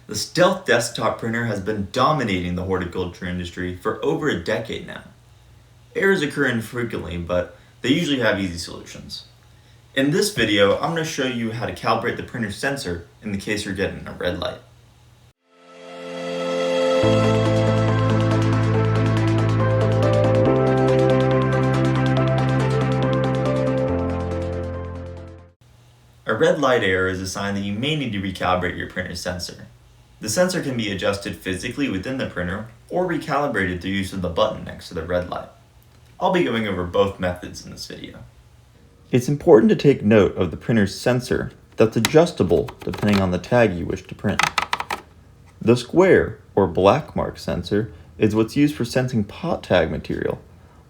The Stealth desktop printer has been dominating the horticulture industry for over a decade now. Errors occur infrequently, but they usually have easy solutions. In this video, I'm going to show you how to calibrate the printer's sensor in the case you're getting a red light. A red light error is a sign that you may need to recalibrate your printer's sensor. The sensor can be adjusted physically within the printer or recalibrated through use of the button next to the red light. I'll be going over both methods in this video. It's important to take note of the printer's sensor that's adjustable depending on the tag you wish to print. The square or black mark sensor is what's used for sensing pot tag material,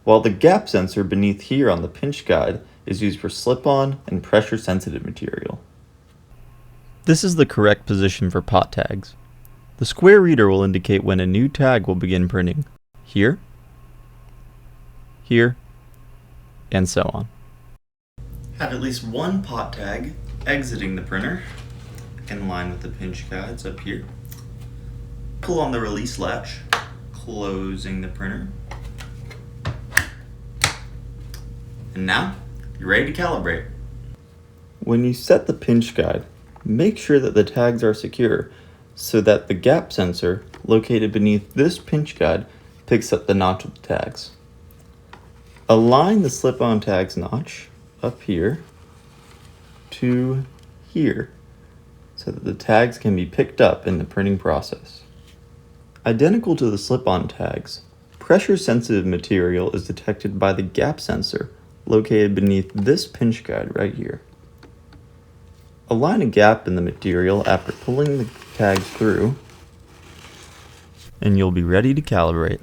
while the gap sensor beneath here on the pinch guide is used for slip-on and pressure-sensitive material. This is the correct position for pot tags. The square reader will indicate when a new tag will begin printing. Here, here, and so on. Have at least one pot tag exiting the printer, in line with the pinch guides up here. Pull on the release latch, closing the printer. And now, you're ready to calibrate. When you set the pinch guide, make sure that the tags are secure so that the gap sensor located beneath this pinch guide picks up the notch of the tags. Align the slip-on tags notch up here to here so that the tags can be picked up in the printing process. Identical to the slip-on tags, pressure-sensitive material is detected by the gap sensor located beneath this pinch guide right here. Align a gap in the material after pulling the tags through, and you'll be ready to calibrate.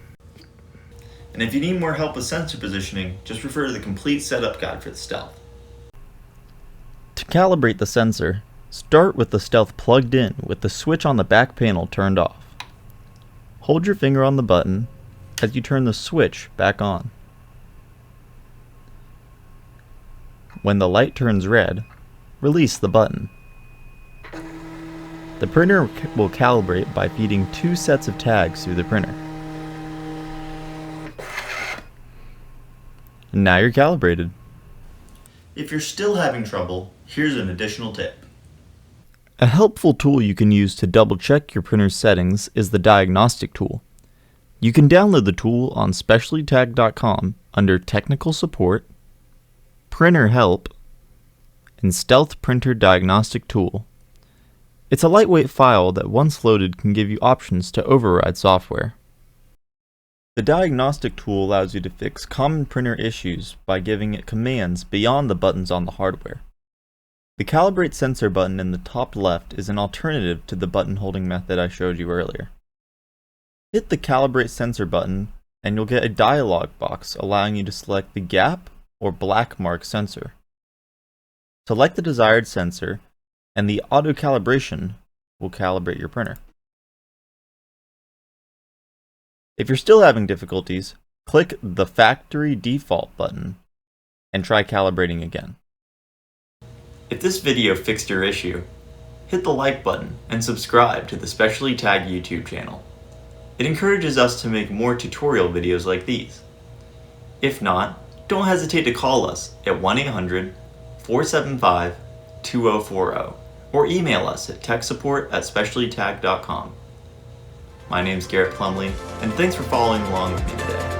And if you need more help with sensor positioning, just refer to the complete setup guide for the Stealth. To calibrate the sensor, start with the Stealth plugged in with the switch on the back panel turned off. Hold your finger on the button as you turn the switch back on. When the light turns red, release the button. The printer will calibrate by feeding 2 sets of tags through the printer. And now you're calibrated. If you're still having trouble, here's an additional tip. A helpful tool you can use to double check your printer's settings is the diagnostic tool. You can download the tool on specialtytag.com under Technical Support, Printer Help, and Stealth Printer Diagnostic Tool. It's a lightweight file that once loaded can give you options to override software. The diagnostic tool allows you to fix common printer issues by giving it commands beyond the buttons on the hardware. The Calibrate sensor button in the top left is an alternative to the button holding method I showed you earlier. Hit the Calibrate sensor button and you'll get a dialog box allowing you to select the gap or black mark sensor. Select the desired sensor and the auto calibration will calibrate your printer. If you're still having difficulties, click the Factory Default button and try calibrating again. If this video fixed your issue, hit the like button and subscribe to the Specialty Tag YouTube channel. It encourages us to make more tutorial videos like these. If not, don't hesitate to call us at 1-800-475-2040 or email us at techsupport@specialtytag.com. My name's Garrett Plumley, and thanks for following along with me today.